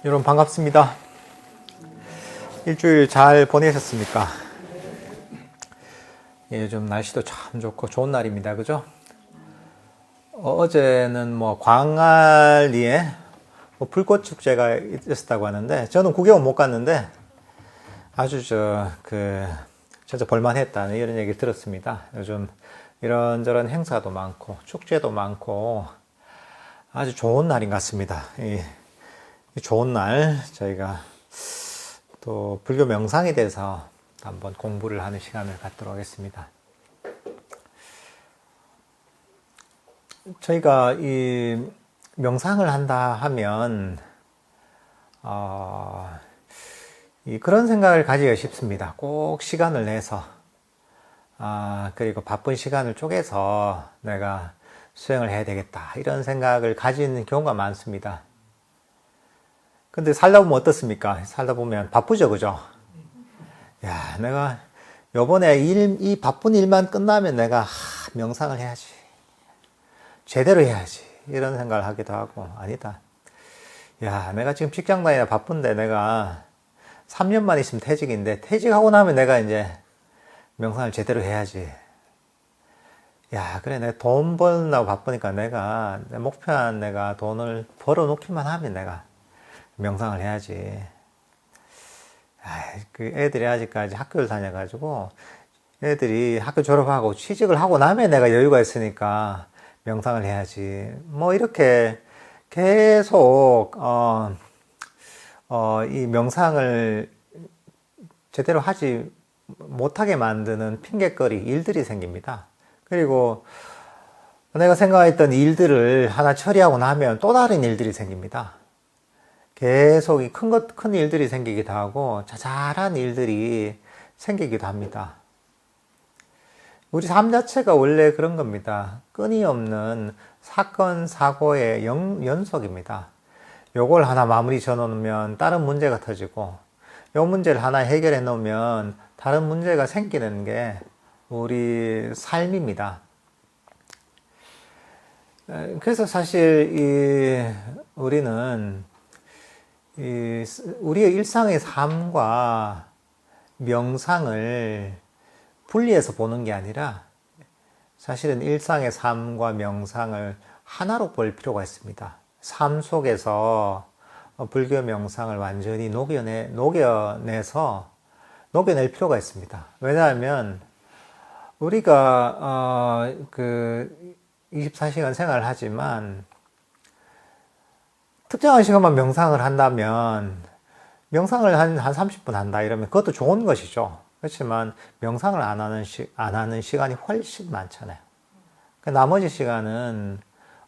여러분 반갑습니다. 일주일 잘 보내셨습니까? 예, 요즘 날씨도 참 좋고 좋은 날입니다. 그죠? 어제는 광안리에 불꽃 축제가 있었다고 하는데, 저는 구경은 못 갔는데, 아주 진짜 볼만했다는 이런 얘기를 들었습니다. 요즘 이런저런 행사도 많고, 축제도 많고, 아주 좋은 날인 것 같습니다. 이 좋은 날, 저희가 또 불교 명상에 대해서 한번 공부를 하는 시간을 갖도록 하겠습니다. 저희가 이 명상을 한다 하면, 그런 생각을 가지기가 쉽습니다. 꼭 시간을 내서, 그리고 바쁜 시간을 쪼개서 내가 수행을 해야 되겠다. 이런 생각을 가지는 경우가 많습니다. 근데 살다 보면 어떻습니까? 살다 보면 바쁘죠, 그죠? 야, 내가 요번에 이 바쁜 일만 끝나면 내가 명상을 해야지. 제대로 해야지. 이런 생각을 하기도 하고, 아니다. 야, 내가 지금 직장 다니다 바쁜데 내가 3년만 있으면 퇴직인데, 퇴직하고 나면 내가 이제 명상을 제대로 해야지. 야, 그래, 내가 돈 벌려고 바쁘니까 내가, 내 목표한 내가 돈을 벌어놓기만 하면 내가 명상을 해야지. 그 애들이 아직까지 학교를 다녀가지고, 애들이 학교 졸업하고 취직을 하고 나면 내가 여유가 있으니까 명상을 해야지. 이렇게 계속, 이 명상을 제대로 하지 못하게 만드는 핑곗거리, 일들이 생깁니다. 그리고 내가 생각했던 일들을 하나 처리하고 나면 또 다른 일들이 생깁니다. 계속 큰 일들이 생기기도 하고 자잘한 일들이 생기기도 합니다. 우리 삶 자체가 원래 그런 겁니다. 끊임없는 사건, 사고의 연속입니다. 요걸 하나 마무리 져 놓으면 다른 문제가 터지고, 요 문제를 하나 해결해 놓으면 다른 문제가 생기는 게 우리 삶입니다. 그래서 사실 우리는 우리의 일상의 삶과 명상을 분리해서 보는 게 아니라, 사실은 일상의 삶과 명상을 하나로 볼 필요가 있습니다. 삶 속에서 불교 명상을 완전히 녹여낼 필요가 있습니다. 왜냐하면 우리가 24시간 생활을 하지만 특정한 시간만 명상을 한다면, 명상을 한 30분 한다 이러면 그것도 좋은 것이죠. 그렇지만 명상을 안 하는 시간이 훨씬 많잖아요. 나머지 시간은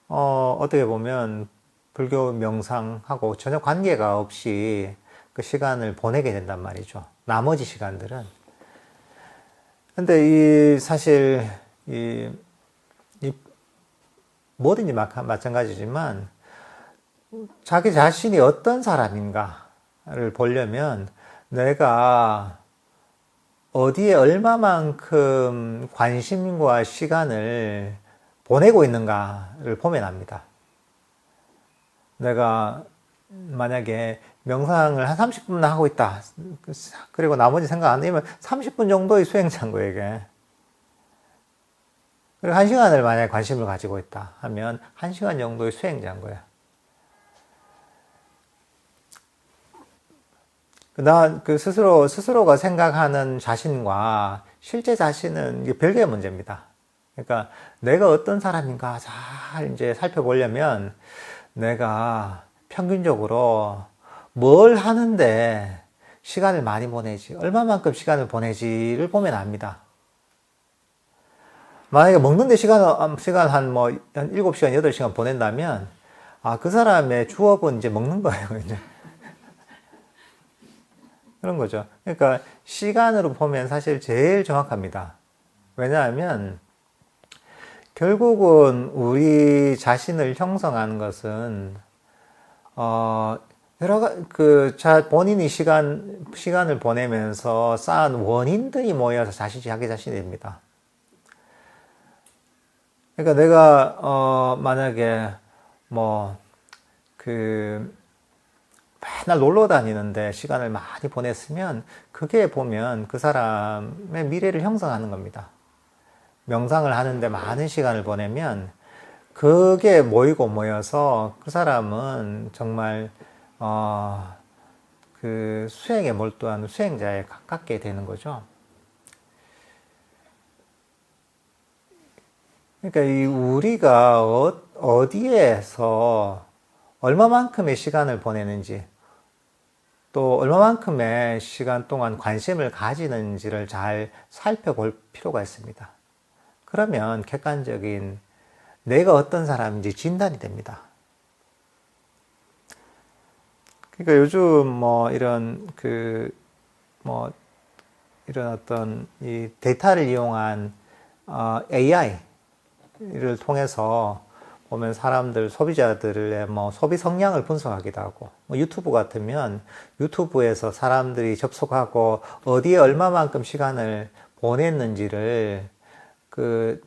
어떻게 보면 불교 명상하고 전혀 관계가 없이 그 시간을 보내게 된단 말이죠. 나머지 시간들은. 근데 사실 뭐든지 마찬가지지만, 자기 자신이 어떤 사람인가를 보려면 내가 어디에 얼마만큼 관심과 시간을 보내고 있는가를 보면 압니다. 내가 만약에 명상을 한 30분 하고 있다. 그리고 나머지 생각 안 하면 30분 정도의 수행자인 거예요, 이게. 그리고 1시간을 만약에 관심을 가지고 있다 하면 1시간 정도의 수행자인 거야. 스스로가 생각하는 자신과 실제 자신은 이게 별개의 문제입니다. 그러니까 내가 어떤 사람인가 잘 이제 살펴보려면 내가 평균적으로 뭘 하는데 시간을 많이 보내지, 얼마만큼 시간을 보내지를 보면 압니다. 만약에 먹는데 시간 한 7시간, 8시간 보낸다면, 그 사람의 주업은 이제 먹는 거예요, 이제. 그런 거죠. 그러니까 시간으로 보면 사실 제일 정확합니다. 왜냐하면 결국은 우리 자신을 형성하는 것은 본인이 시간을 보내면서 쌓은 원인들이 모여서 자기 자신이 됩니다. 그러니까 내가 만약에 맨날 놀러 다니는데 시간을 많이 보냈으면 그게 보면 그 사람의 미래를 형성하는 겁니다. 명상을 하는데 많은 시간을 보내면 그게 모이고 모여서 그 사람은 정말 그 수행에 몰두한 수행자에 가깝게 되는 거죠. 그러니까 이 우리가 어디에서 얼마만큼의 시간을 보내는지 또 얼마만큼의 시간 동안 관심을 가지는지를 잘 살펴볼 필요가 있습니다. 그러면 객관적인 내가 어떤 사람인지 진단이 됩니다. 그러니까 요즘 이런 이런 어떤 이 데이터를 이용한 AI를 통해서 보면 사람들, 소비자들의 소비 성향을 분석하기도 하고, 유튜브 같으면 유튜브에서 사람들이 접속하고 어디에 얼마만큼 시간을 보냈는지를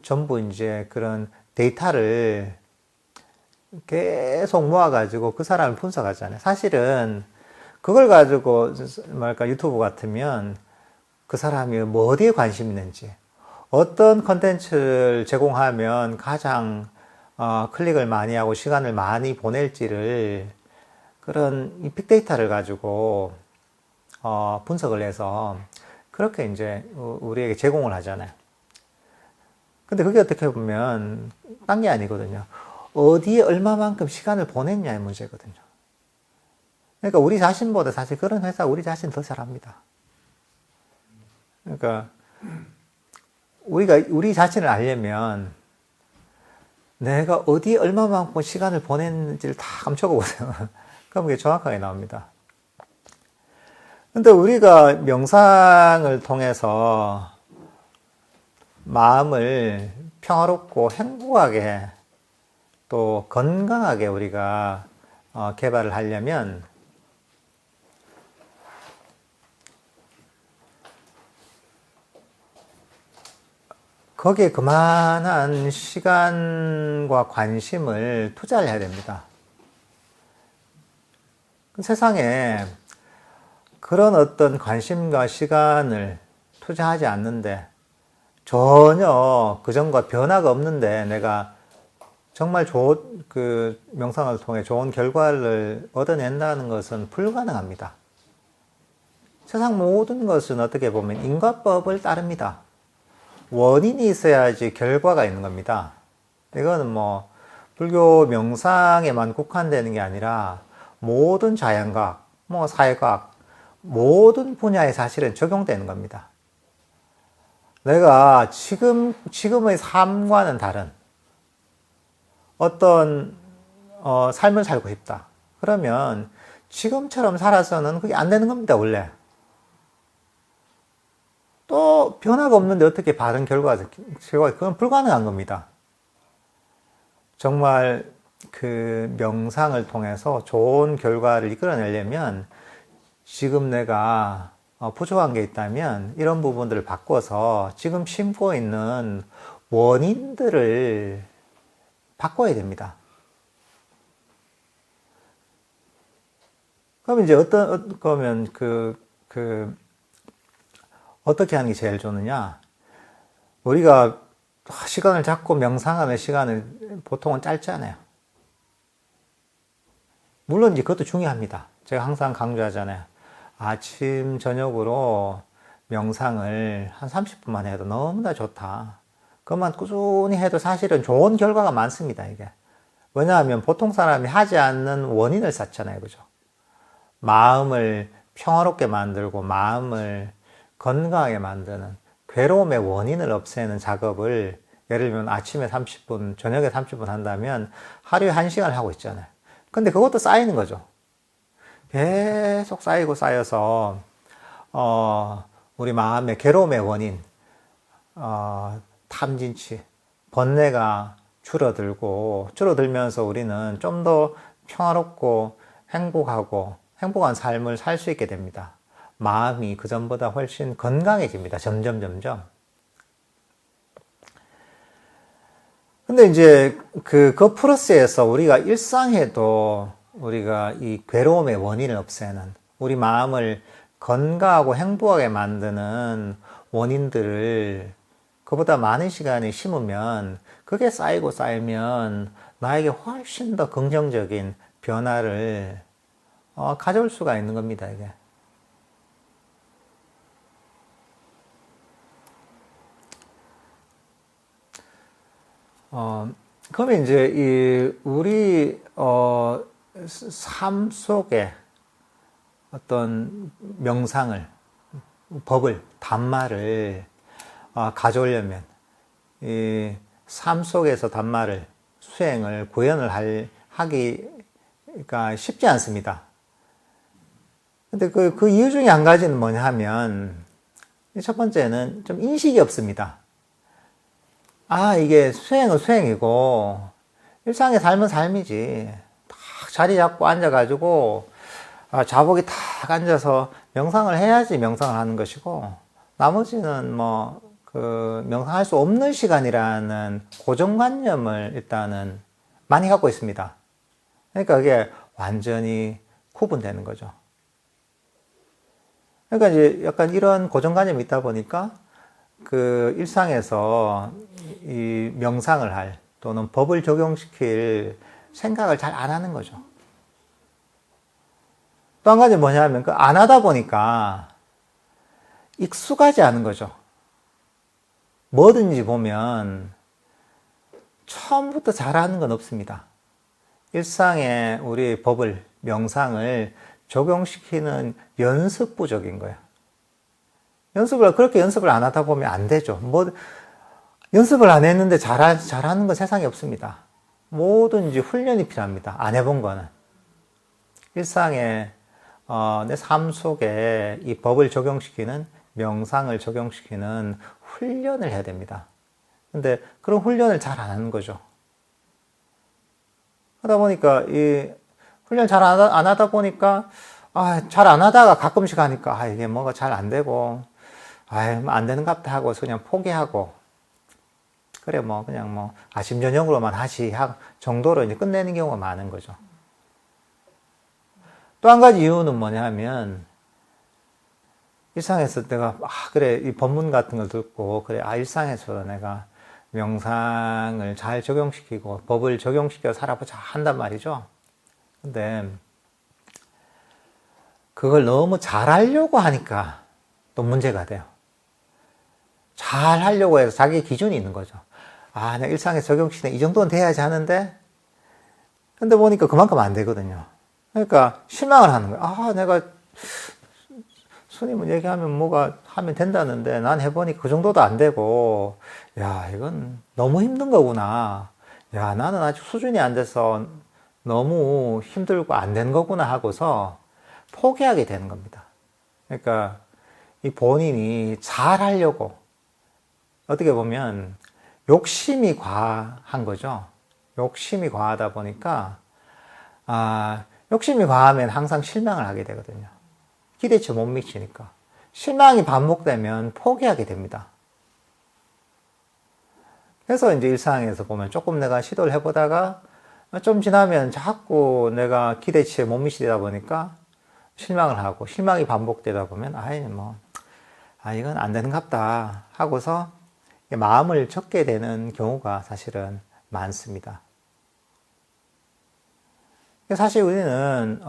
전부 이제 그런 데이터를 계속 모아가지고 그 사람을 분석하잖아요. 사실은 그걸 가지고 유튜브 같으면 그 사람이 어디에 관심 있는지, 어떤 컨텐츠를 제공하면 가장 클릭을 많이 하고 시간을 많이 보낼지를 그런 이 빅데이터를 가지고 분석을 해서 그렇게 이제 우리에게 제공을 하잖아요. 근데 그게 어떻게 보면 딴 게 아니거든요. 어디에 얼마만큼 시간을 보냈냐의 문제거든요. 그러니까 우리 자신보다 사실 그런 회사 우리 자신 더 잘합니다. 그러니까 우리가 우리 자신을 알려면 내가 어디에 얼마만큼 시간을 보냈는지를 다 감춰고 보세요. 그럼 그게 정확하게 나옵니다. 근데 우리가 명상을 통해서 마음을 평화롭고 행복하게 또 건강하게 우리가 개발을 하려면 거기에 그만한 시간과 관심을 투자를 해야 됩니다. 세상에 그런 어떤 관심과 시간을 투자하지 않는데 전혀 그전과 변화가 없는데 내가 정말 좋은 명상을 통해 좋은 결과를 얻어낸다는 것은 불가능합니다. 세상 모든 것은 어떻게 보면 인과법을 따릅니다. 원인이 있어야지 결과가 있는 겁니다. 이거는 불교 명상에만 국한되는 게 아니라 모든 자연과학, 사회과학, 모든 분야에 사실은 적용되는 겁니다. 내가 지금의 삶과는 다른 어떤 삶을 살고 싶다. 그러면 지금처럼 살아서는 그게 안 되는 겁니다, 원래. 또 변화가 없는데 어떻게 바른 결과가 그건 불가능한 겁니다. 정말 그 명상을 통해서 좋은 결과를 이끌어내려면 지금 내가 부족한 게 있다면 이런 부분들을 바꿔서 지금 심고 있는 원인들을 바꿔야 됩니다. 그러면 이제 그러면 어떻게 하는 게 제일 좋느냐? 우리가 시간을 잡고 명상하는 시간을 보통은 짧잖아요. 물론 이제 그것도 중요합니다. 제가 항상 강조하잖아요. 아침, 저녁으로 명상을 한 30분만 해도 너무나 좋다. 그것만 꾸준히 해도 사실은 좋은 결과가 많습니다, 이게. 왜냐하면 보통 사람이 하지 않는 원인을 쌓잖아요, 그죠? 마음을 평화롭게 만들고 마음을 건강하게 만드는 괴로움의 원인을 없애는 작업을 예를 들면 아침에 30분, 저녁에 30분 한다면 하루에 1시간을 하고 있잖아요. 근데 그것도 쌓이는 거죠. 계속 쌓이고 쌓여서 우리 마음의 괴로움의 원인, 탐진치, 번뇌가 줄어들면서 우리는 좀 더 평화롭고 행복한 삶을 살 수 있게 됩니다. 마음이 그전보다 훨씬 건강해집니다. 점점. 근데 이제 그 프로세스에서 우리가 일상에도 우리가 이 괴로움의 원인을 없애는, 우리 마음을 건강하고 행복하게 만드는 원인들을 그보다 많은 시간을 심으면, 그게 쌓이고 쌓이면 나에게 훨씬 더 긍정적인 변화를 가져올 수가 있는 겁니다, 이게. 그러면 이제 우리 삶 속에 어떤 명상을, 법을, 단말을 가져오려면 이 삶 속에서 단말을, 수행을, 구현을 하기가 쉽지 않습니다. 근데 그 이유 중에 한 가지는 뭐냐 하면, 첫 번째는 좀 인식이 없습니다. 이게 수행은 수행이고, 일상의 삶은 삶이지. 딱 자리 잡고 앉아가지고, 자복이 탁 앉아서 명상을 해야지 명상을 하는 것이고, 나머지는 명상할 수 없는 시간이라는 고정관념을 일단은 많이 갖고 있습니다. 그러니까 그게 완전히 구분되는 거죠. 그러니까 이제 약간 이런 고정관념이 있다 보니까 그 일상에서 이 명상을 할 또는 법을 적용시킬 생각을 잘 안 하는 거죠. 또 한 가지 뭐냐면 안 하다 보니까 익숙하지 않은 거죠. 뭐든지 보면 처음부터 잘하는 건 없습니다. 일상에 우리 법을, 명상을 적용시키는 연습 부족인 거예요. 그렇게 연습을 안 하다 보면 안 되죠. 연습을 안 했는데 잘하는 건 세상에 없습니다. 뭐든지 훈련이 필요합니다. 안 해본 거는. 일상에, 내 삶 속에 이 법을 적용시키는, 명상을 적용시키는 훈련을 해야 됩니다. 근데 그런 훈련을 잘 안 하는 거죠. 하다 보니까, 이 훈련 잘 안 하다 보니까, 잘 안 하다가 가끔씩 하니까, 이게 뭐가 잘 안 되고, 안 되는갑다 하고 그냥 포기하고, 그래, 그냥 아심전용으로만 정도로 이제 끝내는 경우가 많은 거죠. 또 한 가지 이유는 뭐냐 하면, 일상에서 내가, 그래, 이 법문 같은 걸 듣고, 그래, 일상에서 내가 명상을 잘 적용시키고, 법을 적용시켜 살아보자 한단 말이죠. 근데, 그걸 너무 잘하려고 하니까 또 문제가 돼요. 잘하려고 해서 자기 기준이 있는 거죠. 내가 일상에 적용시키는 이 정도는 돼야지 하는데, 근데 보니까 그만큼 안 되거든요. 그러니까 실망을 하는 거예요. 내가 스님은 얘기하면 뭐가 하면 된다는데 난 해보니까 그 정도도 안 되고, 이건 너무 힘든 거구나. 나는 아직 수준이 안 돼서 너무 힘들고 안 되는 거구나 하고서 포기하게 되는 겁니다. 그러니까 이 본인이 잘하려고, 어떻게 보면 욕심이 과한 거죠. 욕심이 과하다 보니까 욕심이 과하면 항상 실망을 하게 되거든요. 기대치에 못 미치니까. 실망이 반복되면 포기하게 됩니다. 그래서 이제 일상에서 보면 조금 내가 시도를 해보다가 좀 지나면 자꾸 내가 기대치에 못 미치다 보니까 실망을 하고, 실망이 반복되다 보면 이건 안 되는갑다 하고서 마음을 접게 되는 경우가 사실은 많습니다. 사실 우리는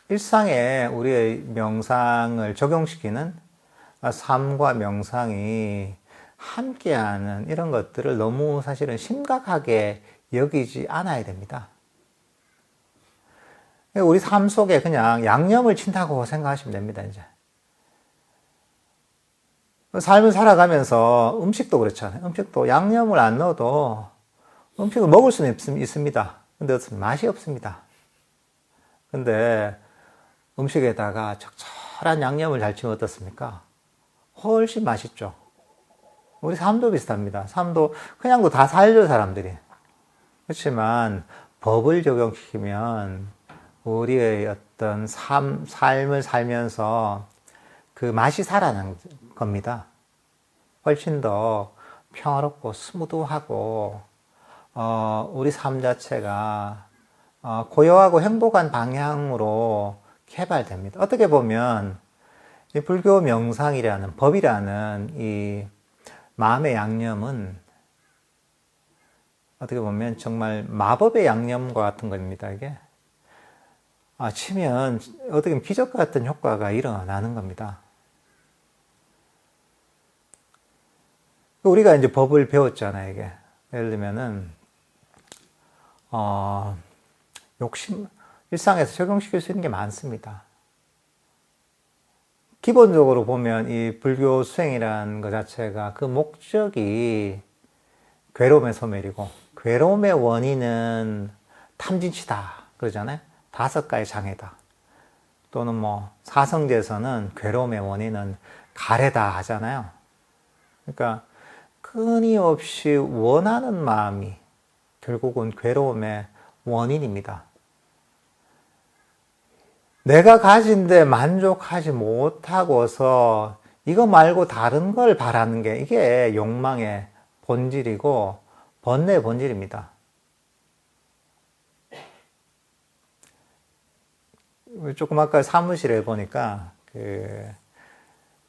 일상에 우리의 명상을 적용시키는 삶과 명상이 함께하는 이런 것들을 너무 사실은 심각하게 여기지 않아야 됩니다. 우리 삶 속에 그냥 양념을 친다고 생각하시면 됩니다, 이제. 삶을 살아가면서 음식도 그렇잖아요. 음식도 양념을 안 넣어도 음식을 먹을 수는 있습니다. 근데 맛이 없습니다. 근데 음식에다가 적절한 양념을 잘 치면 어떻습니까? 훨씬 맛있죠. 우리 삶도 비슷합니다. 삶도 그냥도 다 살죠, 사람들이. 그렇지만 법을 적용시키면 우리의 어떤 삶을 살면서 그 맛이 살아난 겁니다. 훨씬 더 평화롭고 스무드하고 우리 삶 자체가 고요하고 행복한 방향으로 개발됩니다. 어떻게 보면 이 불교 명상이라는 법이라는 이 마음의 양념은 어떻게 보면 정말 마법의 양념과 같은 겁니다. 이게 치면 어떻게 보면 기적 같은 효과가 일어나는 겁니다. 우리가 이제 법을 배웠잖아요. 이게 예를 들면은 욕심 일상에서 적용시킬 수 있는 게 많습니다. 기본적으로 보면 이 불교 수행이라는 것 자체가 그 목적이 괴로움의 소멸이고, 괴로움의 원인은 탐진치다 그러잖아요. 5가지 장애다. 또는 뭐 사성제에서는 괴로움의 원인은 가래다 하잖아요. 그러니까 끊임없이 원하는 마음이 결국은 괴로움의 원인입니다. 내가 가진데 만족하지 못하고서 이거 말고 다른 걸 바라는 게 이게 욕망의 본질이고 번뇌의 본질입니다. 조금 아까 사무실에 보니까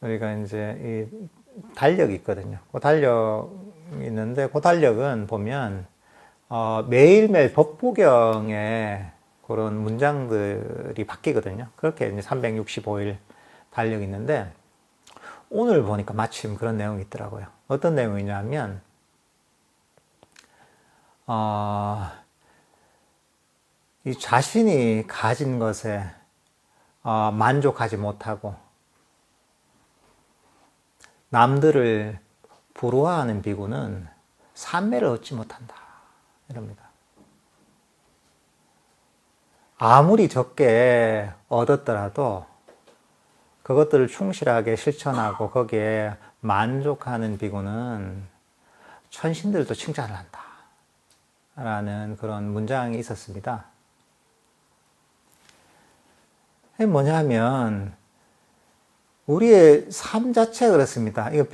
우리가 이제 이 달력이 있거든요. 그 달력이 있는데 그 달력은 보면 매일매일 법구경에 그런 문장들이 바뀌거든요. 그렇게 이제 365일 달력이 있는데 오늘 보니까 마침 그런 내용이 있더라고요. 어떤 내용이냐면 이 자신이 가진 것에 만족하지 못하고 남들을 부러워하는 비구는 삼매를 얻지 못한다. 이럽니다. 아무리 적게 얻었더라도 그것들을 충실하게 실천하고 거기에 만족하는 비구는 천신들도 칭찬을 한다. 라는 그런 문장이 있었습니다. 이게 뭐냐면 우리의 삶 자체가 그렇습니다. 이거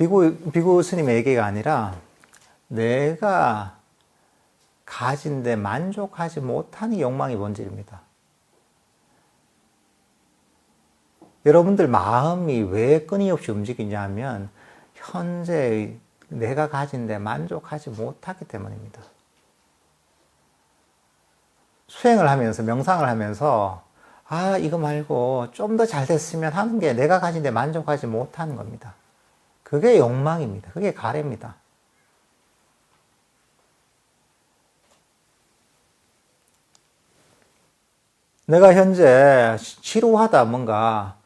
비구 스님의 얘기가 아니라 내가 가진데 만족하지 못하는 욕망이 본질입니다. 여러분들 마음이 왜 끊임없이 움직이냐면 현재 내가 가진데 만족하지 못하기 때문입니다. 수행을 하면서 명상을 하면서 이거 말고 좀 더 잘 됐으면 하는 게 내가 가진데 만족하지 못하는 겁니다. 그게 욕망입니다. 그게 가래입니다. 내가 현재 지루하다 뭔가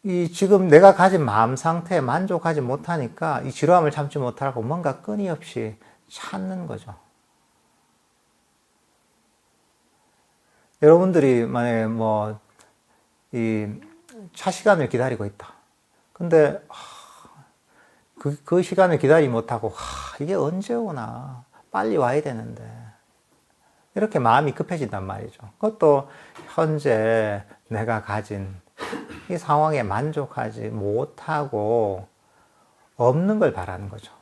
이 지금 내가 가진 마음 상태에 만족하지 못하니까 이 지루함을 참지 못하고 뭔가 끊임없이 찾는 거죠. 여러분들이 만약에 뭐 이 차 시간을 기다리고 있다. 근데 그 시간을 기다리지 못하고 이게 언제 오나 빨리 와야 되는데 이렇게 마음이 급해진단 말이죠. 그것도 현재 내가 가진 이 상황에 만족하지 못하고 없는 걸 바라는 거죠.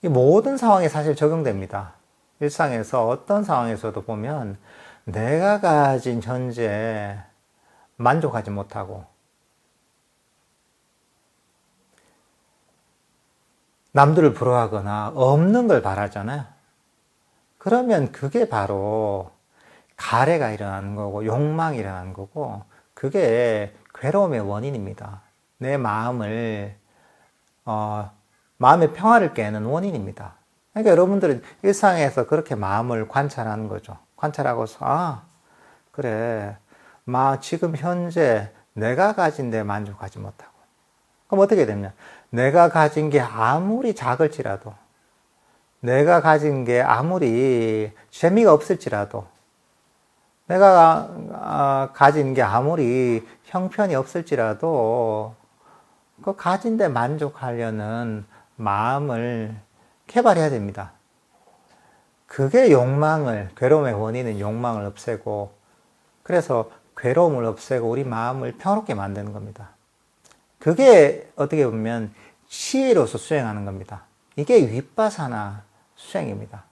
이 모든 상황에 사실 적용됩니다. 일상에서 어떤 상황에서도 보면 내가 가진 현재 만족하지 못하고 남들을 부러워하거나 없는 걸 바라잖아요. 그러면 그게 바로 가래가 일어나는 거고 욕망이 일어나는 거고 그게 괴로움의 원인입니다. 내 마음의 평화를 깨는 원인입니다. 그러니까 여러분들은 일상에서 그렇게 마음을 관찰하는 거죠. 관찰하고서 그래 지금 현재 내가 가진 데 만족하지 못하고 그럼 어떻게 되냐 내가 가진 게 아무리 작을지라도 내가 가진 게 아무리 재미가 없을지라도 내가 가진 게 아무리 형편이 없을지라도 그 가진 데 만족하려는 마음을 개발해야 됩니다. 그게 괴로움의 원인은 욕망을 없애고 그래서 괴로움을 없애고 우리 마음을 평화롭게 만드는 겁니다. 그게 어떻게 보면 지혜로서 수행하는 겁니다. 이게 윗바사나 수행입니다.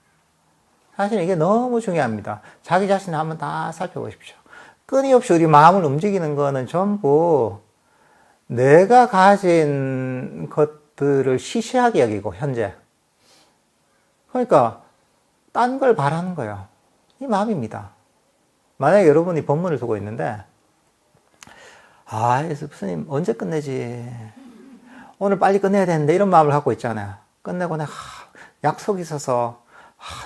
사실 이게 너무 중요합니다. 자기 자신을 한번 다 살펴보십시오. 끊임없이 우리 마음을 움직이는 거는 전부 내가 가진 것들을 시시하게 여기고, 현재. 그러니까, 딴 걸 바라는 거예요. 이 마음입니다. 만약에 여러분이 법문을 두고 있는데, 스님, 언제 끝내지? 오늘 빨리 끝내야 되는데, 이런 마음을 갖고 있잖아요. 끝내고 내가 약속이 있어서,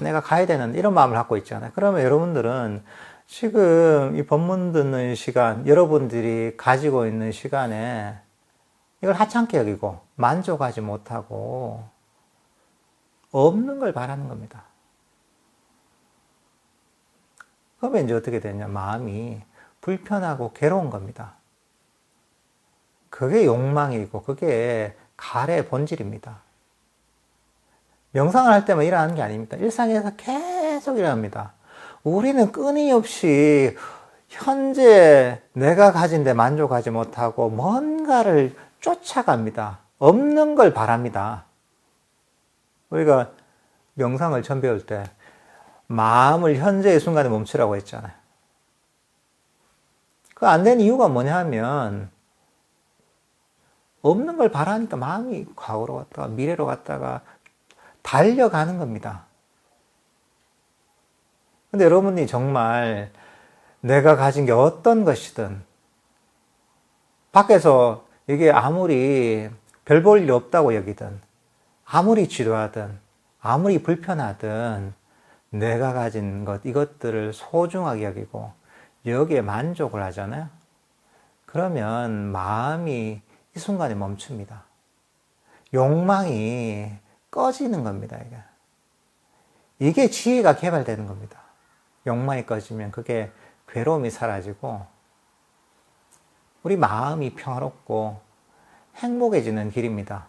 내가 가야 되는데, 이런 마음을 갖고 있잖아요. 그러면 여러분들은 지금 이 법문 듣는 시간, 여러분들이 가지고 있는 시간에 이걸 하찮게 여기고, 만족하지 못하고, 없는 걸 바라는 겁니다. 그러면 이제 어떻게 되냐? 마음이 불편하고 괴로운 겁니다. 그게 욕망이고, 그게 가래의 본질입니다. 명상을 할 때만 일어나는 게 아닙니다. 일상에서 계속 일어납니다. 우리는 끊임없이 현재 내가 가진 데 만족하지 못하고 뭔가를 쫓아갑니다. 없는 걸 바랍니다. 우리가 명상을 처음 배울 때 마음을 현재의 순간에 멈추라고 했잖아요. 그 안 된 이유가 뭐냐 하면 없는 걸 바라니까 마음이 과거로 갔다가 미래로 갔다가 달려가는 겁니다. 근데 여러분이 정말 내가 가진 게 어떤 것이든 밖에서 이게 아무리 별 볼 일 없다고 여기든 아무리 지루하든 아무리 불편하든 내가 가진 것, 이것들을 소중하게 여기고 여기에 만족을 하잖아요. 그러면 마음이 이 순간에 멈춥니다. 욕망이 꺼지는 겁니다. 이게 지혜가 개발되는 겁니다. 욕망이 꺼지면 그게 괴로움이 사라지고 우리 마음이 평화롭고 행복해지는 길입니다.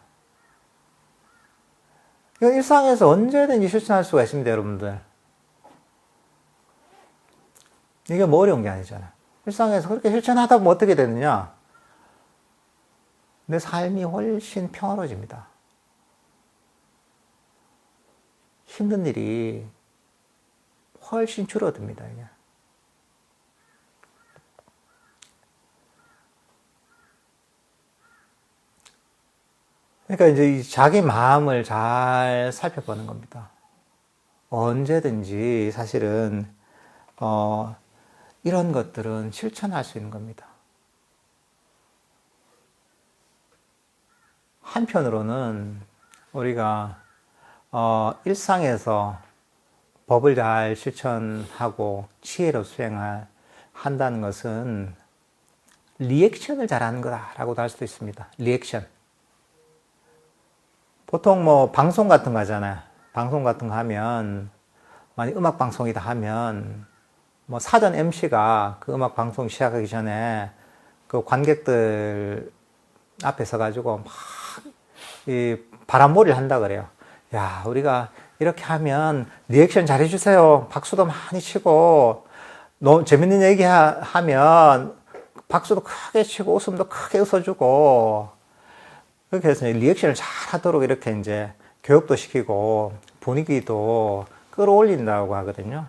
이거 일상에서 언제든지 실천할 수가 있습니다, 여러분들. 이게 뭐 어려운 게 아니잖아요. 일상에서 그렇게 실천하다 보면 어떻게 되느냐? 내 삶이 훨씬 평화로워집니다. 힘든 일이 훨씬 줄어듭니다. 이게. 그러니까 이제 자기 마음을 잘 살펴보는 겁니다. 언제든지 사실은 이런 것들은 실천할 수 있는 겁니다. 한편으로는 우리가 일상에서 법을 잘 실천하고 지혜로 수행한다는 것은 리액션을 잘하는 거다라고도 할 수도 있습니다. 리액션. 보통 뭐 방송 같은 거 하잖아요. 방송 같은 거 하면 만약 음악 방송이다 하면 뭐 사전 MC가 그 음악 방송 시작하기 전에 그 관객들 앞에 서가지고 막 이 바람몰이를 한다 그래요. 야, 우리가 이렇게 하면 리액션 잘 해주세요. 박수도 많이 치고 너무 재밌는 얘기 하면 박수도 크게 치고 웃음도 크게 웃어주고 그렇게 해서 리액션을 잘 하도록 이렇게 이제 교육도 시키고 분위기도 끌어올린다고 하거든요.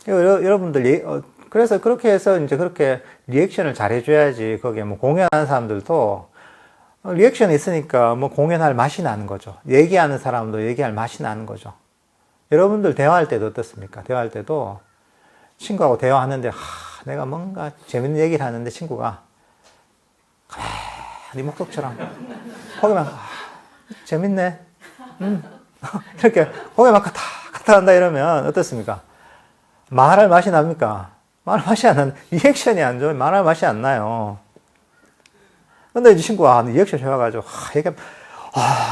여러분들, 그래서 그렇게 해서 이제 그렇게 리액션을 잘 해줘야지 거기에 뭐 공연하는 사람들도 리액션이 있으니까 뭐 공연할 맛이 나는 거죠. 얘기하는 사람도 얘기할 맛이 나는 거죠. 여러분들 대화할 때도 어떻습니까? 대화할 때도 친구하고 대화하는데 내가 뭔가 재밌는 얘기를 하는데 친구가 네 목소리처럼 고개만 재밌네. 이렇게 고개만 카타 한다 이러면 어떻습니까? 말할 맛이 납니까? 말할 맛이 안 나는 리액션이 안 좋아요. 말할 맛이 안 나요. 근데 이 친구가 리액션 좋아가지고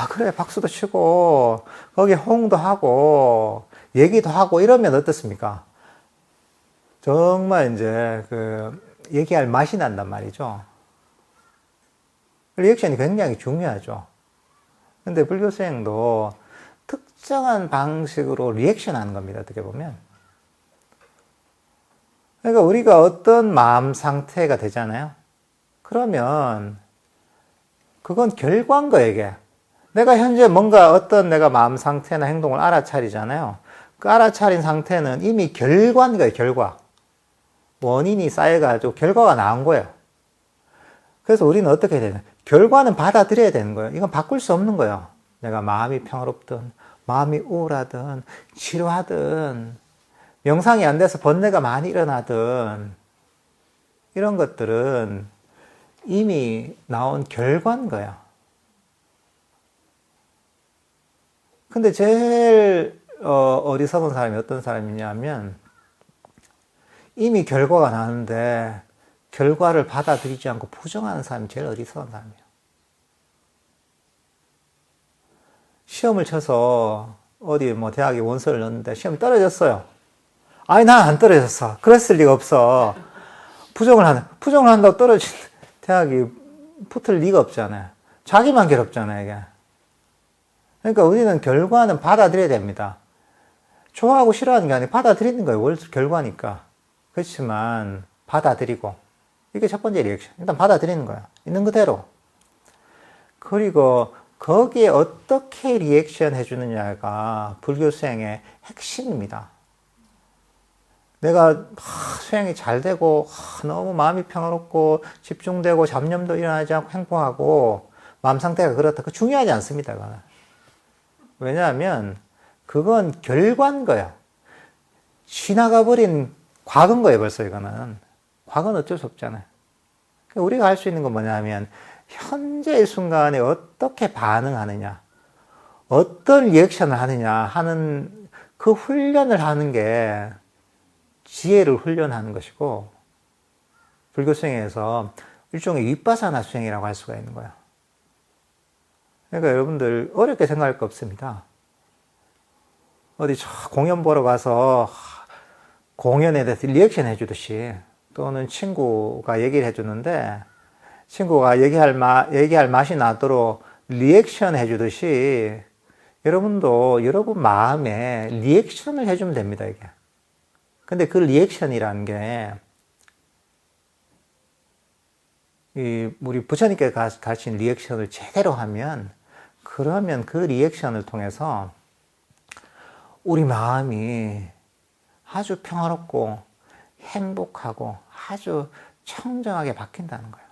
그래 박수도 치고 거기 호응도 하고 얘기도 하고 이러면 어떻습니까? 정말 이제 얘기할 맛이 난단 말이죠. 리액션이 굉장히 중요하죠. 근데 불교 수행도 특정한 방식으로 리액션 하는 겁니다. 어떻게 보면. 그러니까 우리가 어떤 마음 상태가 되잖아요. 그러면 그건 결과인 거예요, 이게. 내가 현재 뭔가 어떤 내가 마음 상태나 행동을 알아차리잖아요. 그 알아차린 상태는 이미 결과인 거예요, 결과. 원인이 쌓여가지고 결과가 나온 거예요. 그래서 우리는 어떻게 해야 되냐. 결과는 받아들여야 되는 거예요. 이건 바꿀 수 없는 거예요. 내가 마음이 평화롭든, 마음이 우울하든, 지루하든, 명상이 안 돼서 번뇌가 많이 일어나든, 이런 것들은 이미 나온 결과인 거예요. 근데 제일 어리석은 사람이 어떤 사람이냐면 이미 결과가 나는데 결과를 받아들이지 않고 부정하는 사람이 제일 어리석은 사람이에요. 시험을 쳐서 어디 뭐 대학에 원서를 넣었는데 시험이 떨어졌어요. 아니 난 안 떨어졌어. 그랬을 리가 없어. 부정을 한다고 떨어진 대학이 붙을 리가 없잖아요. 자기만 괴롭잖아요, 이게. 그러니까 우리는 결과는 받아들여야 됩니다. 좋아하고 싫어하는 게 아니라 받아들이는 거예요. 원래 결과니까. 그렇지만 받아들이고 이게 첫 번째 리액션. 일단 받아들이는 거야. 있는 그대로. 그리고 거기에 어떻게 리액션 해주느냐가 불교 수행의 핵심입니다. 내가 수행이 잘 되고 너무 마음이 평화롭고 집중되고 잡념도 일어나지 않고 행복하고 마음 상태가 그렇다. 그거 중요하지 않습니다. 그거는. 왜냐하면 그건 결과인 거예요. 지나가 버린 과거인 거예요. 벌써 이거는. 과거는 어쩔 수 없잖아요. 우리가 할 수 있는 건 뭐냐면 현재의 순간에 어떻게 반응하느냐, 어떤 리액션을 하느냐 하는 그 훈련을 하는 게 지혜를 훈련하는 것이고 불교 수행에서 일종의 윗바사나 수행이라고 할 수가 있는 거야. 그러니까 여러분들 어렵게 생각할 거 없습니다. 어디 공연 보러 가서 공연에 대해서 리액션 해주듯이 또는 친구가 얘기를 해주는데 친구가 얘기할 맛이 나도록 리액션 해주듯이 여러분도 여러분 마음에 리액션을 해주면 됩니다, 이게. 근데 그 리액션이라는 게 우리 부처님께서 가르친 리액션을 제대로 하면 그러면 그 리액션을 통해서 우리 마음이 아주 평화롭고 행복하고 아주 청정하게 바뀐다는 거예요.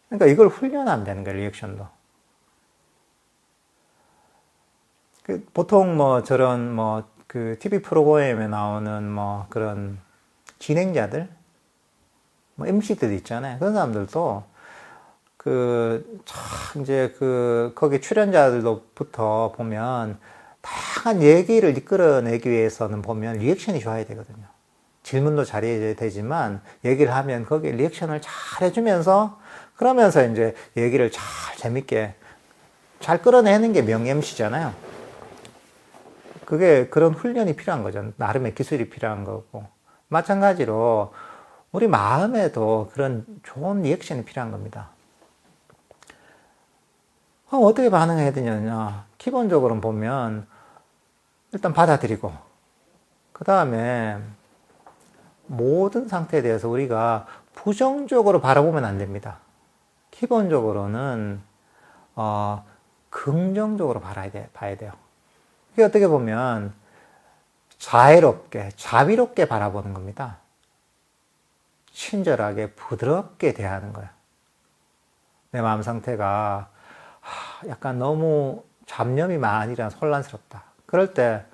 그러니까 이걸 훈련하면 되는 거예요, 리액션도. 보통 저런 TV 프로그램에 나오는 그런 진행자들, MC들 있잖아요. 그런 사람들도 거기 출연자들로부터 보면 다양한 얘기를 이끌어내기 위해서는 보면 리액션이 좋아야 되거든요. 질문도 잘해야 되지만 얘기를 하면 거기에 리액션을 잘 해주면서 그러면서 이제 얘기를 잘 재밌게 잘 끌어내는 게 명 MC잖아요. 그런 훈련이 필요한 거죠. 나름의 기술이 필요한 거고. 마찬가지로 우리 마음에도 그런 좋은 리액션이 필요한 겁니다. 어떻게 반응해야 되냐냐. 기본적으로 보면 일단 받아들이고 그 다음에 모든 상태에 대해서 우리가 부정적으로 바라보면 안 됩니다. 기본적으로는 긍정적으로 봐야 돼요. 이게 어떻게 보면 자애롭게, 자비롭게 바라보는 겁니다. 친절하게, 부드럽게 대하는 거예요. 내 마음 상태가 약간 너무 잡념이 많이 일어나서 혼란스럽다. 그럴 때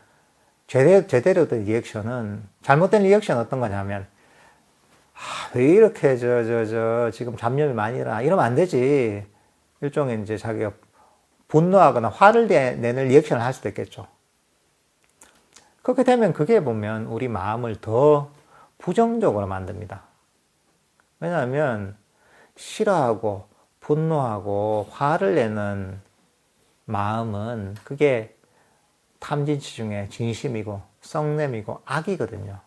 제대로 된 리액션은, 잘못된 리액션 어떤 거냐면 왜 이렇게 지금 잡념이 많이 일어나 이러면 안 되지. 일종의 이제 자기가 분노하거나 화를 내는 리액션을 할 수도 있겠죠. 그렇게 되면 그게 보면 우리 마음을 더 부정적으로 만듭니다. 왜냐하면 싫어하고 분노하고 화를 내는 마음은 그게 탐진치 중에 진심이고 썩냄이고 악이거든요.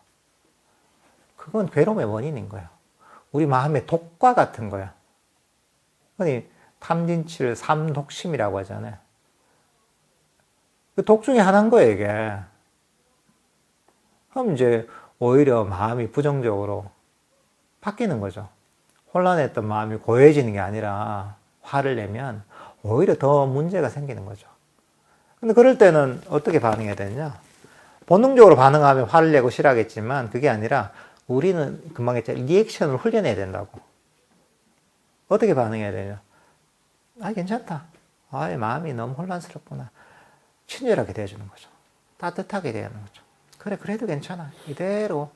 그건 괴로움의 원인인 거예요. 우리 마음의 독과 같은 거예요. 흔히 탐진치를 삼독심이라고 하잖아요. 그 독 중에 하나인 거예요, 이게. 그럼 이제 오히려 마음이 부정적으로 바뀌는 거죠. 혼란했던 마음이 고요해지는 게 아니라 화를 내면 오히려 더 문제가 생기는 거죠. 근데 그럴 때는 어떻게 반응해야 되냐? 본능적으로 반응하면 화를 내고 싫어하겠지만 그게 아니라 우리는 금방 했죠. 리액션을 훈련해야 된다고. 어떻게 반응해야 되냐? 아, 괜찮다. 아, 마음이 너무 혼란스럽구나. 친절하게 대해주는 거죠. 따뜻하게 대하는 거죠. 그래, 그래도 괜찮아. 이대로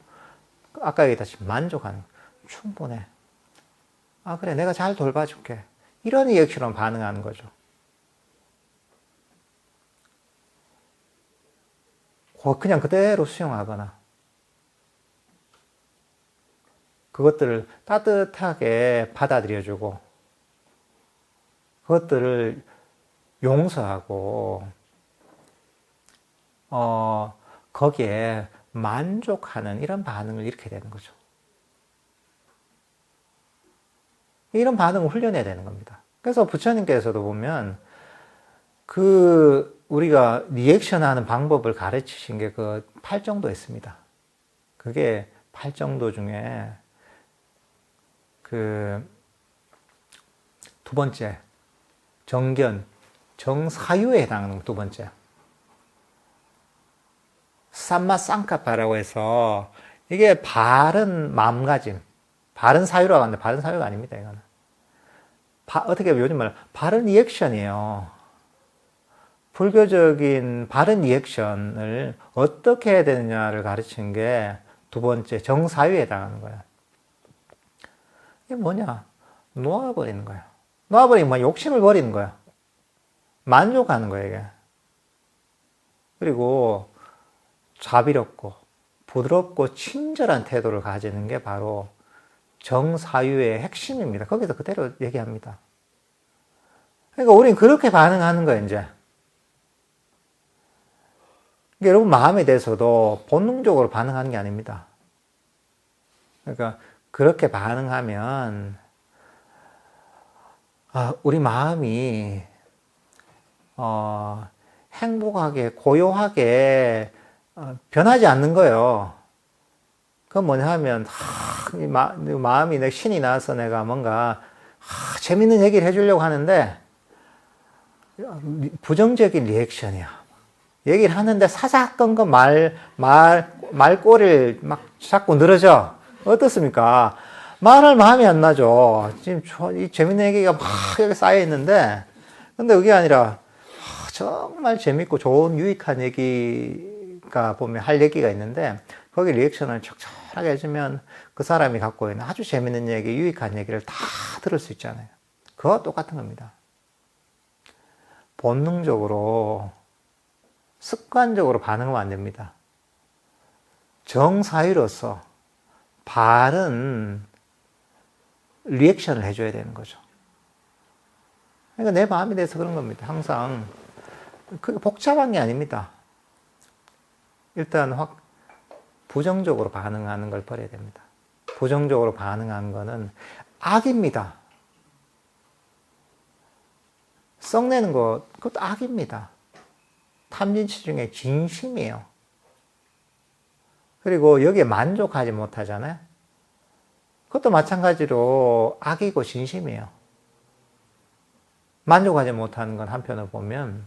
아까 얘기했듯이 만족하는 거예요. 충분해. 아, 그래, 내가 잘 돌봐줄게. 이런 리액션으로 반응하는 거죠. 그냥 그대로 수용하거나 그것들을 따뜻하게 받아들여주고 그것들을 용서하고 거기에 만족하는 이런 반응을 일으켜야 되는 거죠. 이런 반응을 훈련해야 되는 겁니다. 그래서 부처님께서도 보면 우리가 리액션 하는 방법을 가르치신 게 그 8정도 있습니다. 그게 8정도 중에 두 번째, 정견, 정사유에 해당하는 두 번째. 삼마쌍카파라고 해서 이게 바른 마음가짐, 바른 사유라고 하는데 바른 사유가 아닙니다, 이거는. 어떻게 보면 요즘 말로 바른 리액션이에요. 불교적인 바른 리액션을 어떻게 해야 되느냐를 가르치는 게 두 번째, 정사유에 해당하는 거예요. 이게 뭐냐? 놓아버리는 거예요. 놓아버리면 뭐 욕심을 버리는 거예요. 만족하는 거예요, 이게. 그리고 자비롭고 부드럽고 친절한 태도를 가지는 게 바로 정사유의 핵심입니다. 거기서 그대로 얘기합니다. 그러니까 우리는 그렇게 반응하는 거예요, 이제. 그러니까 여러분 마음에 대해서도 본능적으로 반응하는 게 아닙니다. 그러니까 그렇게 반응하면 우리 마음이 행복하게 고요하게 변하지 않는 거예요. 그건 뭐냐 하면 마음이 내 신이 나서 내가 뭔가 재밌는 얘기를 해주려고 하는데 부정적인 리액션이야. 얘기를 하는데 사사건건 말꼬리를 막 자꾸 늘어져. 어떻습니까? 말할 마음이 안 나죠. 지금 이 재밌는 얘기가 막 여기 쌓여 있는데, 근데 그게 아니라 정말 재밌고 좋은 유익한 얘기가 보면 할 얘기가 있는데 거기 리액션을 적절하게 해주면 그 사람이 갖고 있는 아주 재밌는 얘기, 유익한 얘기를 다 들을 수 있잖아요. 그거 똑같은 겁니다. 본능적으로 습관적으로 반응하면 안 됩니다. 정사위로서 바른 리액션을 해줘야 되는 거죠. 그러니까 내 마음에 대해서 그런 겁니다. 항상 그게 복잡한 게 아닙니다. 일단 부정적으로 반응하는 걸 버려야 됩니다. 부정적으로 반응한 거는 악입니다. 썩내는 것, 그것도 악입니다. 탐진치 중에 진심이에요. 그리고 여기에 만족하지 못하잖아요. 그것도 마찬가지로 악이고 진심이에요. 만족하지 못하는 건 한편으로 보면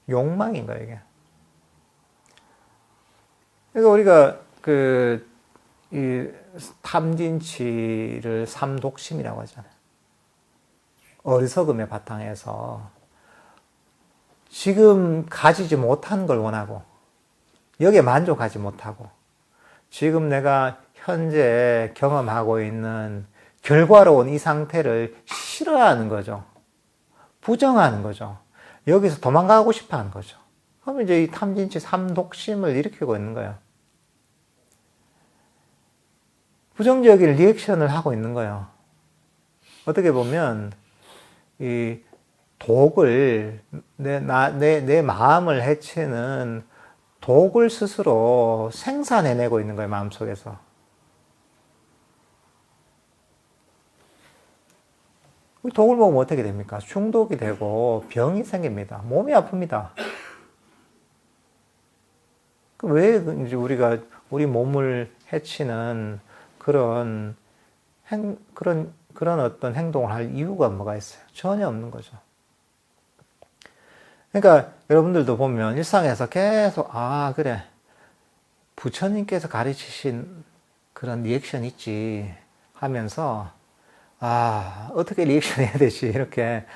욕망인 거예요, 이게. 그러니까 우리가 이 탐진치를 삼독심이라고 하잖아요. 어리석음에 바탕에서 지금 가지지 못한 걸 원하고 여기에 만족하지 못하고 지금 내가 현재 경험하고 있는 결과로운 이 상태를 싫어하는 거죠. 부정하는 거죠. 여기서 도망가고 싶어 하는 거죠. 그러면 이제 이 탐진치 삼독심을 일으키고 있는 거예요. 부정적인 리액션을 하고 있는 거예요. 어떻게 보면 이 독을 내 마음을 해치는 독을 스스로 생산해내고 있는 거예요, 마음속에서. 독을 먹으면 어떻게 됩니까? 중독이 되고 병이 생깁니다. 몸이 아픕니다. 왜 우리가 우리 몸을 해치는 그런 그런 어떤 행동을 할 이유가 뭐가 있어요? 전혀 없는 거죠. 그러니까 여러분들도 보면 일상에서 계속 그래 부처님께서 가르치신 그런 리액션 있지 하면서 어떻게 리액션 해야 되지 이렇게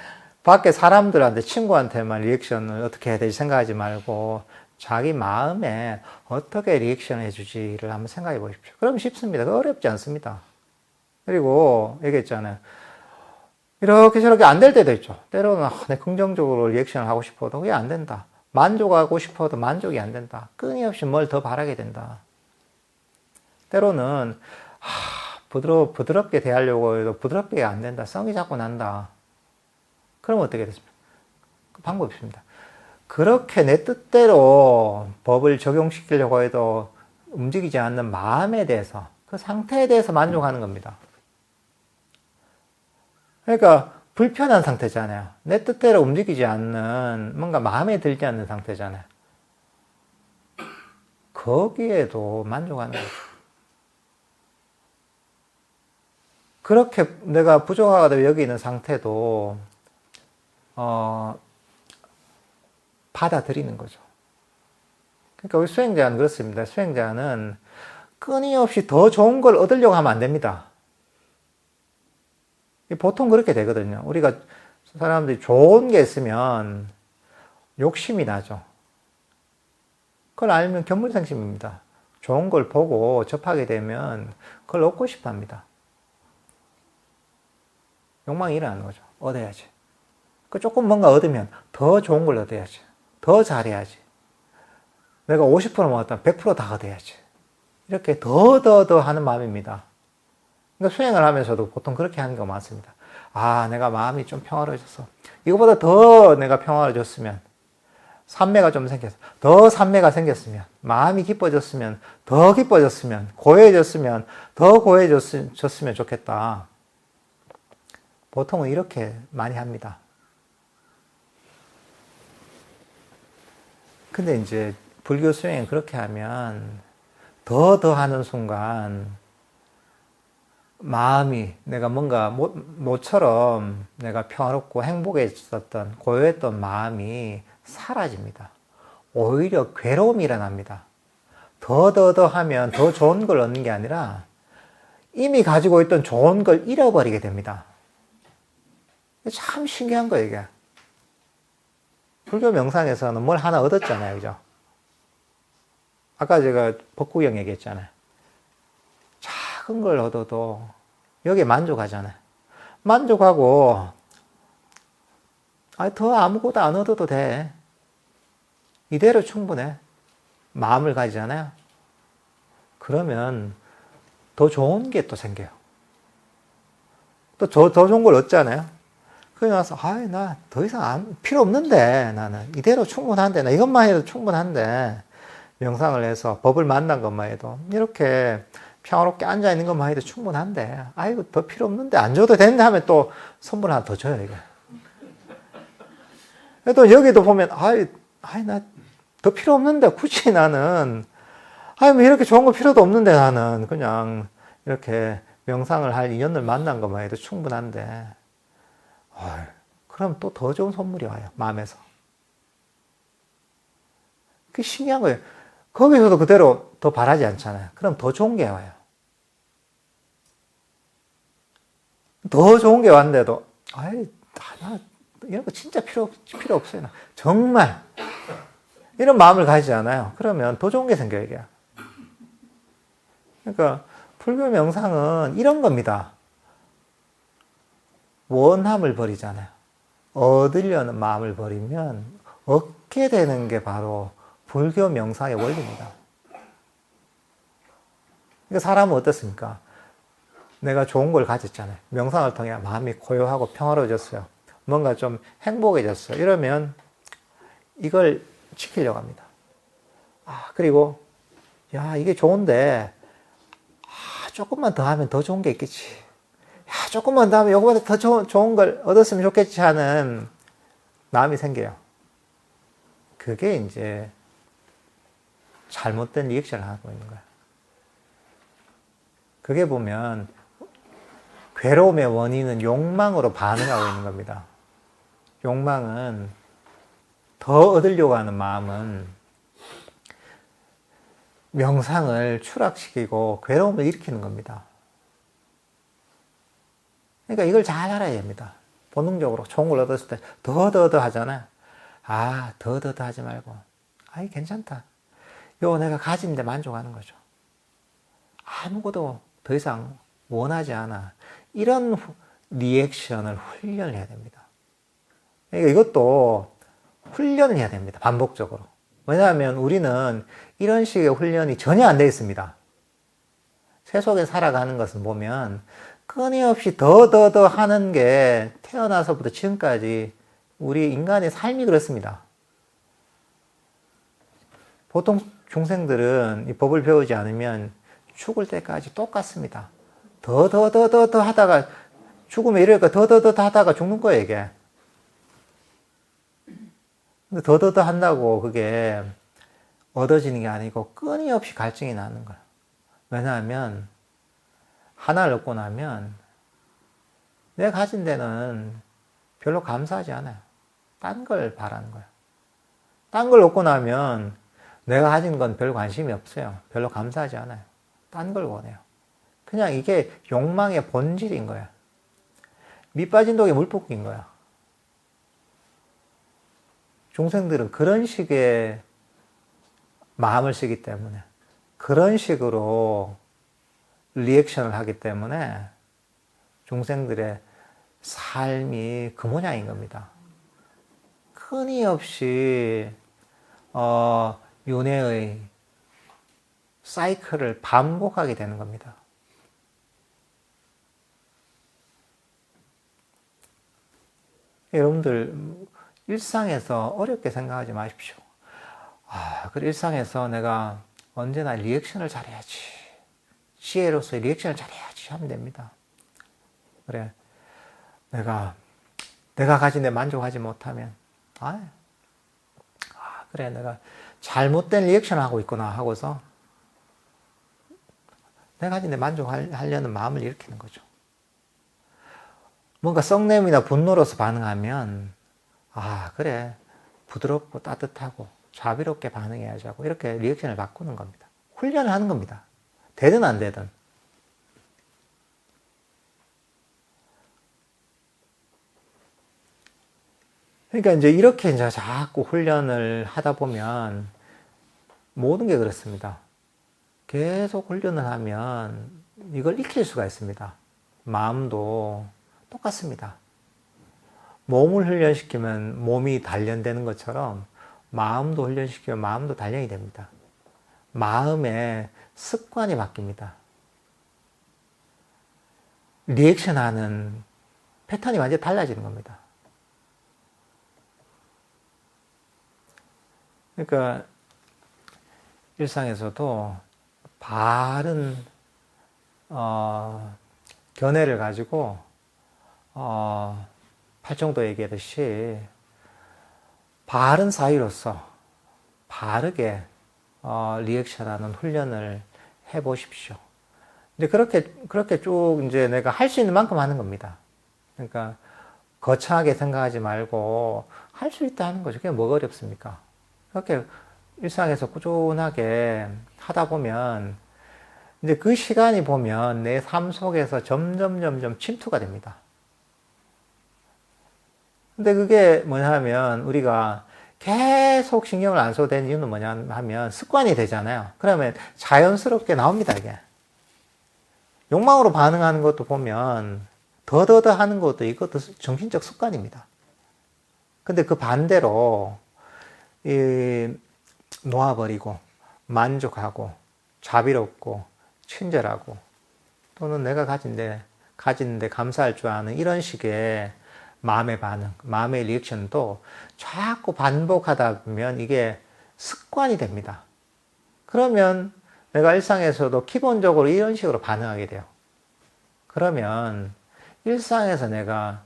밖에 사람들한테 친구한테만 리액션을 어떻게 해야 되지 생각하지 말고 자기 마음에 어떻게 리액션 해주지를 한번 생각해 보십시오. 그럼 쉽습니다. 어렵지 않습니다. 그리고 얘기했잖아요. 이렇게 저렇게 안 될 때도 있죠. 때로는 내 긍정적으로 리액션을 하고 싶어도 그게 안 된다. 만족하고 싶어도 만족이 안 된다. 끊임없이 뭘 더 바라게 된다. 때로는 부드럽게 대하려고 해도 부드럽게 안 된다. 성이 자꾸 난다. 그럼 어떻게 됐습니까? 그 방법이 있습니다. 그렇게 내 뜻대로 법을 적용시키려고 해도 움직이지 않는 마음에 대해서 그 상태에 대해서 만족하는 겁니다. 그러니까 불편한 상태잖아요. 내 뜻대로 움직이지 않는 뭔가 마음에 들지 않는 상태잖아요. 거기에도 만족하는 거죠. 그렇게 내가 부족하다고 여기는 상태도 받아들이는 거죠. 그러니까 우리 수행자는 그렇습니다. 수행자는 끊임없이 더 좋은 걸 얻으려고 하면 안 됩니다. 보통 그렇게 되거든요. 우리가 사람들이 좋은 게 있으면 욕심이 나죠. 그걸 알면 견물생심입니다. 좋은 걸 보고 접하게 되면 그걸 얻고 싶어 합니다. 욕망이 일어나는 거죠. 얻어야지. 그 조금 뭔가 얻으면 더 좋은 걸 얻어야지. 더 잘해야지. 내가 50% 먹었다면 100%다 얻어야지. 이렇게 더 하는 마음입니다. 그러니까 수행을 하면서도 보통 그렇게 하는 경우가 많습니다. 내가 마음이 좀 평화로워졌어. 이거보다 더 내가 평화로워졌으면, 산매가 좀 생겼어. 더 산매가 생겼으면, 마음이 기뻐졌으면, 더 기뻐졌으면, 고해졌으면, 더 고해졌으면 좋겠다. 보통은 이렇게 많이 합니다. 근데 이제 불교 수행은 그렇게 하면 더 하는 순간 마음이 내가 뭔가 모처럼 내가 평화롭고 행복했었던 고요했던 마음이 사라집니다. 오히려 괴로움이 일어납니다. 더 하면 더 좋은 걸 얻는 게 아니라 이미 가지고 있던 좋은 걸 잃어버리게 됩니다. 참 신기한 거예요, 이게. 불교 명상에서는 뭘 하나 얻었잖아요, 그죠? 아까 제가 법구경 얘기했잖아요. 작은 걸 얻어도 여기에 만족하잖아요. 만족하고 더 아무것도 안 얻어도 돼. 이대로 충분해. 마음을 가지잖아요. 그러면 더 좋은 게 또 생겨요. 또 더 좋은 걸 얻잖아요. 그래 나서 나 더 이상 필요 없는데 나는 이대로 충분한데 나 이것만 해도 충분한데 명상을 해서 법을 만난 것만 해도 이렇게 평화롭게 앉아있는 것만 해도 충분한데 이거 더 필요 없는데 안 줘도 되는데 하면 또 선물 하나 더 줘요 이게. 또 여기도 보면 나 더 필요 없는데 굳이 나는 뭐 이렇게 좋은 거 필요도 없는데 나는 그냥 이렇게 명상을 할 인연을 만난 것만 해도 충분한데 그럼 또 더 좋은 선물이 와요 마음에서. 그게 신기한 거예요. 거기서도 그대로 더 바라지 않잖아요. 그럼 더 좋은 게 와요. 더 좋은 게 왔는데도 나 이런 거 진짜 필요 없어요. 나. 정말 이런 마음을 가지지 않아요. 그러면 더 좋은 게 생겨요, 이게. 그러니까 불교 명상은 이런 겁니다. 원함을 버리잖아요. 얻으려는 마음을 버리면 얻게 되는 게 바로 불교 명상의 원리입니다. 그러니까 사람은 어떻습니까? 내가 좋은 걸 가졌잖아요. 명상을 통해 마음이 고요하고 평화로워졌어요. 뭔가 좀 행복해졌어요. 이러면 이걸 지키려고 합니다. 그리고 이게 좋은데 조금만 더 하면 더 좋은 게 있겠지. 조금만 더 하면 이거보다 더 좋은 걸 얻었으면 좋겠지 하는 마음이 생겨요. 그게 이제 잘못된 리액션을 하고 있는 거예요. 그게 보면 괴로움의 원인은 욕망으로 반응하고 있는 겁니다. 욕망은, 더 얻으려고 하는 마음은 명상을 추락시키고 괴로움을 일으키는 겁니다. 그러니까 이걸 잘 알아야 됩니다. 본능적으로 좋은 걸 얻었을 때 더 하잖아요. 아, 더 하지 말고, 아이, 괜찮다. 요 내가 가진데 만족하는 거죠. 아무것도 더 이상 원하지 않아. 이런 리액션을 훈련을 해야 됩니다. 그러니까 이것도 훈련을 해야 됩니다. 반복적으로. 왜냐하면 우리는 이런 식의 훈련이 전혀 안 되어 있습니다. 세속에 살아가는 것은 보면 끊임없이 더 하는 게 태어나서부터 지금까지 우리 인간의 삶이 그렇습니다. 보통 중생들은 이 법을 배우지 않으면 죽을 때까지 똑같습니다. 더 하다가 죽으면 이러니까 더 하다가 죽는 거예요, 이게. 근데 더 한다고 그게 얻어지는 게 아니고 끊임없이 갈증이 나는 거예요. 왜냐하면 하나를 얻고 나면 내가 가진 데는 별로 감사하지 않아요. 딴 걸 바라는 거예요. 딴 걸 얻고 나면 내가 가진 건 별 관심이 없어요. 별로 감사하지 않아요. 딴 걸 원해요. 그냥 이게 욕망의 본질인 거예요. 밑 빠진 독에 물 붓기인 거야. 중생들은 그런 식의 마음을 쓰기 때문에, 그런 식으로 리액션을 하기 때문에 중생들의 삶이 그 모양인 겁니다. 끊임없이 윤회의 사이클을 반복하게 되는 겁니다. 여러분들 일상에서 어렵게 생각하지 마십시오. 그 일상에서 내가 언제나 리액션을 잘해야지, 지혜로서의 리액션을 잘해야지 하면 됩니다. 그래, 내가 가진 데 만족하지 못하면 그래, 내가 잘못된 리액션을 하고 있구나 하고서 내가 가진 데 만족하려는 마음을 일으키는 거죠. 뭔가 썩냄이나 분노로서 반응하면 그래, 부드럽고 따뜻하고 자비롭게 반응해야지 하고 이렇게 리액션을 바꾸는 겁니다. 훈련을 하는 겁니다. 되든 안 되든. 그러니까 이제 이렇게 이제 자꾸 훈련을 하다 보면 모든 게 그렇습니다. 계속 훈련을 하면 이걸 익힐 수가 있습니다. 마음도 똑같습니다. 몸을 훈련시키면 몸이 단련되는 것처럼 마음도 훈련시키면 마음도 단련이 됩니다. 마음의 습관이 바뀝니다. 리액션하는 패턴이 완전히 달라지는 겁니다. 그러니까 일상에서도 바른 견해를 가지고 팔정도 얘기하듯이 바른 사위로서 바르게 리액션하는 훈련을 해보십시오. 이제 그렇게 쭉 이제 내가 할 수 있는 만큼 하는 겁니다. 그러니까 거창하게 생각하지 말고 할 수 있다 하는 거죠. 그게 뭐가 어렵습니까? 그렇게 일상에서 꾸준하게 하다 보면 이제 그 시간이 보면 내 삶 속에서 점점 침투가 됩니다. 근데 그게 뭐냐 하면 우리가 계속 신경을 안 써도 되는 이유는 뭐냐 하면 습관이 되잖아요. 그러면 자연스럽게 나옵니다, 이게. 욕망으로 반응하는 것도 보면 더 하는 것도 이것도 정신적 습관입니다. 근데 그 반대로 놓아버리고 만족하고 자비롭고 친절하고 또는 내가 가진데 감사할 줄 아는 이런 식의 마음의 반응, 마음의 리액션도 자꾸 반복하다 보면 이게 습관이 됩니다. 그러면 내가 일상에서도 기본적으로 이런 식으로 반응하게 돼요. 그러면 일상에서 내가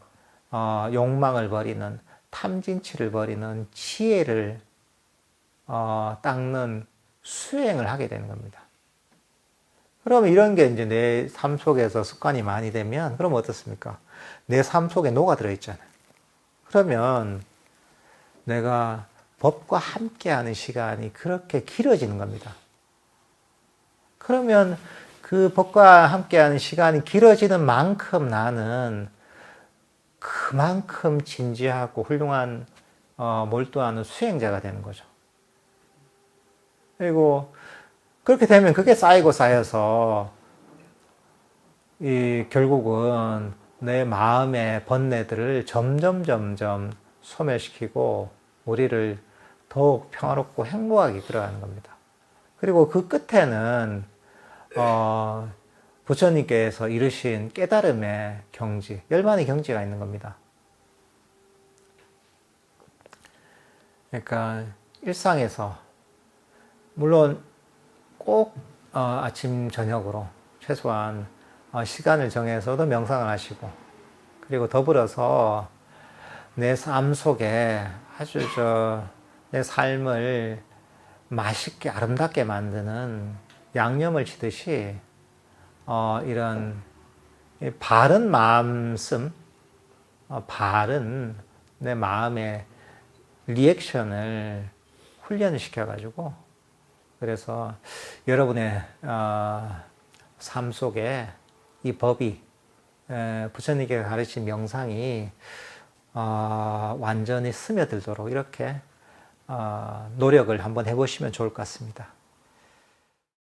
욕망을 버리는, 탐진치를 버리는 지혜를 닦는 수행을 하게 되는 겁니다. 그러면 이런 게 이제 내 삶 속에서 습관이 많이 되면, 그럼 어떻습니까? 내 삶 속에 녹아들어 있잖아요. 그러면 내가 법과 함께하는 시간이 그렇게 길어지는 겁니다. 그러면 그 법과 함께하는 시간이 길어지는 만큼 나는 그만큼 진지하고 훌륭한 몰두하는 수행자가 되는 거죠. 그리고 그렇게 되면 그게 쌓이고 쌓여서 결국은 내 마음의 번뇌들을 점점 소멸시키고 우리를 더욱 평화롭고 행복하게 이끌어가는 겁니다. 그리고 그 끝에는 부처님께서 이루신 깨달음의 경지, 열반의 경지가 있는 겁니다. 그러니까 일상에서 물론 꼭 아침 저녁으로 최소한 시간을 정해서도 명상을 하시고, 그리고 더불어서 내 삶 속에 아주 내 삶을 맛있게 아름답게 만드는 양념을 치듯이 이런 바른 마음씀, 바른 내 마음의 리액션을 훈련을 시켜가지고, 그래서 여러분의 삶 속에 이 법이, 부처님께서 가르친 명상이 완전히 스며들도록 이렇게 노력을 한번 해보시면 좋을 것 같습니다.